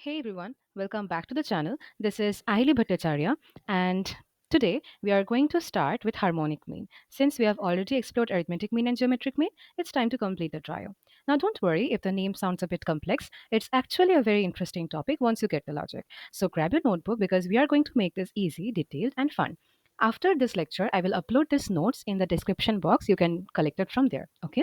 Hey everyone, welcome back to the channel. This is Ahili Bhattacharya, and today we are going to start with harmonic mean. Since we have already explored arithmetic mean and geometric mean, it's time to complete the trio. Now, don't worry if the name sounds a bit complex, it's actually a very interesting topic once you get the logic. So, grab your notebook because we are going to make this easy, detailed, and fun. After this lecture, I will upload these notes in the description box. You can collect it from there. Okay?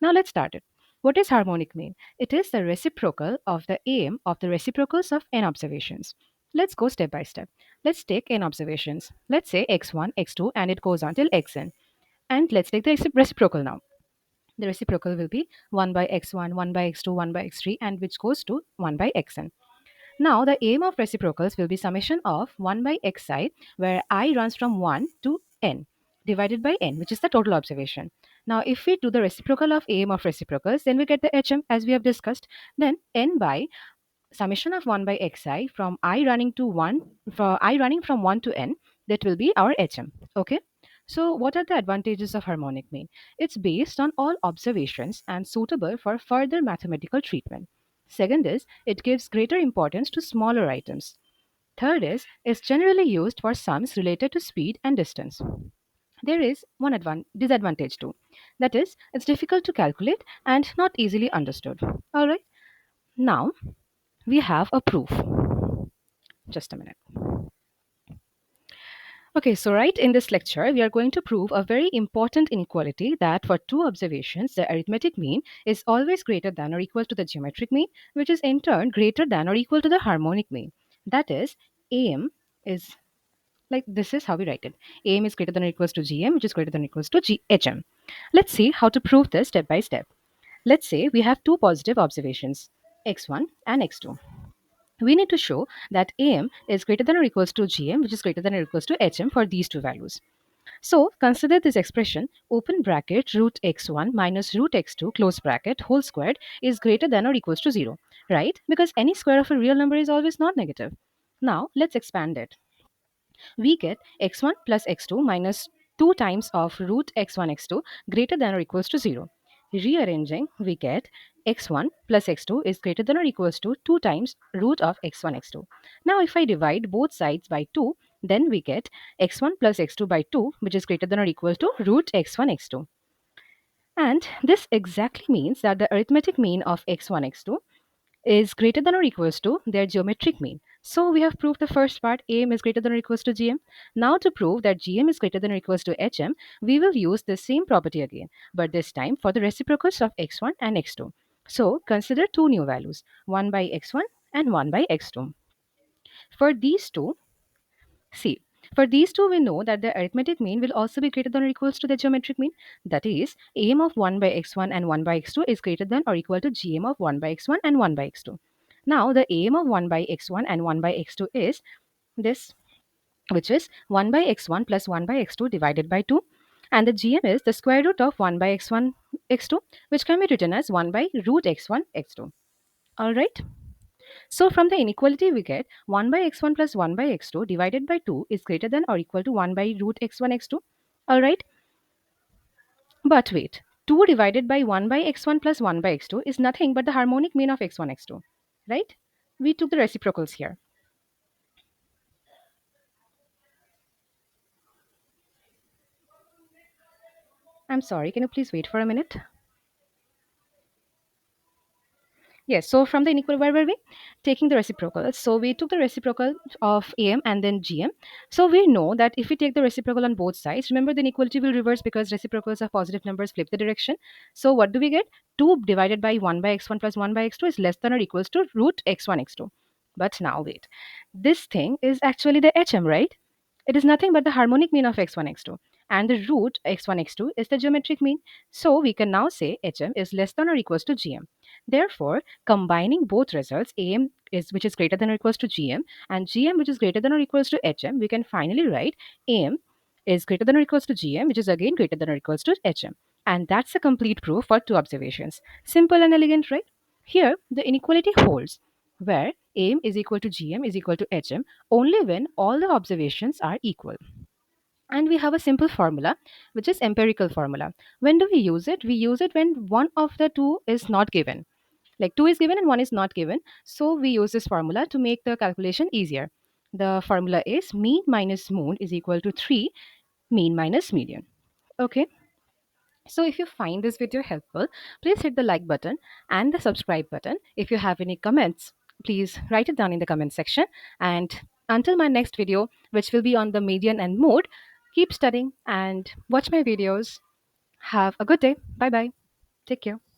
Now, let's start it. What is harmonic mean? It is the reciprocal of the aim of the reciprocals of n observations. Let's go step by step. Let's take n observations. Let's say x1, x2, and it goes on till xn. And let's take the reciprocal now. The reciprocal will be 1 by x1, 1 by x2, 1 by x3, and which goes to 1 by xn. Now, the aim of reciprocals will be summation of 1 by xi, where I runs from 1 to n, divided by n, which is the total observation. Now, if we do the reciprocal of aim of reciprocals, then we get the hm as we have discussed. Then n by summation of 1 by xi from I running to 1, for I running from 1 to n, that will be our hm. Okay. So, what are the advantages of harmonic mean? It's based on all observations and suitable for further mathematical treatment. Second is, it gives greater importance to smaller items. Third is, it's generally used for sums related to speed and distance. There is one disadvantage too. That is, it's difficult to calculate and not easily understood. Alright, now we have a proof. Just a minute. Okay, so right in this lecture, we are going to prove a very important inequality that for two observations, the arithmetic mean is always greater than or equal to the geometric mean, which is in turn greater than or equal to the harmonic mean. That is, AM is like this is how we write it. AM is greater than or equals to GM, which is greater than or equals to HM. Let's see how to prove this step by step. Let's say we have two positive observations, x1 and x2. We need to show that AM is greater than or equals to GM, which is greater than or equals to HM for these two values. So consider this expression open bracket root x1 minus root x2 close bracket whole squared is greater than or equals to 0, right? Because any square of a real number is always non-negative. Now let's expand it. We get x1 plus x2 minus 2 times of root x1 x2 greater than or equals to 0. Rearranging, we get x1 plus x2 is greater than or equals to 2 times root of x1 x2. Now if I divide both sides by 2, then we get x1 plus x2 by 2, which is greater than or equal to root x1 x2. And this exactly means that the arithmetic mean of x1 x2 is greater than or equals to their geometric mean. So we have proved the first part, AM is greater than or equals to GM. Now to prove that GM is greater than or equals to HM, we will use the same property again, but this time for the reciprocals of x1 and x2. So consider two new values, 1 by x1 and 1 by x2. For these two, see, for these two, we know that the arithmetic mean will also be greater than or equals to the geometric mean. That is, AM of 1 by x1 and 1 by x2 is greater than or equal to GM of 1 by x1 and 1 by x2. Now, the AM of 1 by x1 and 1 by x2 is this, which is 1 by x1 plus 1 by x2 divided by 2. And the GM is the square root of 1 by x1 x2, which can be written as 1 by root x1 x2. All right. So from the inequality we get 1 by x1 plus 1 by x2 divided by 2 is greater than or equal to 1 by root x1 x2. Alright, but wait, 2 divided by 1 by x1 plus 1 by x2 is nothing but the harmonic mean of x1 x2. Right? We took the reciprocals here. I'm sorry, can you please wait for a minute? Yes, so from the inequality, where were we? Taking the reciprocal. So we took the reciprocal of AM and then GM. So we know that if we take the reciprocal on both sides, remember the inequality will reverse because reciprocals of positive numbers flip the direction. So what do we get? 2 divided by 1 by x1 plus 1 by x2 is less than or equals to root x1 x2. But now wait, this thing is actually the HM, right? It is nothing but the harmonic mean of x1 x2. And the root x1 x2 is the geometric mean. So we can now say HM is less than or equals to GM. Therefore, combining both results, AM is which is greater than or equals to GM and GM which is greater than or equals to HM, we can finally write AM is greater than or equals to GM, which is again greater than or equals to HM. And that's a complete proof for two observations. Simple and elegant, right? Here, the inequality holds where AM is equal to GM is equal to HM only when all the observations are equal. And we have a simple formula, which is empirical formula. When do we use it? We use it when one of the two is not given. Like 2 is given and 1 is not given. So we use this formula to make the calculation easier. The formula is mean minus mode is equal to 3 mean minus median. Okay. So if you find this video helpful, please hit the like button and the subscribe button. If you have any comments, please write it down in the comment section. And until my next video, which will be on the median and mode, keep studying and watch my videos. Have a good day. Bye bye. Take care.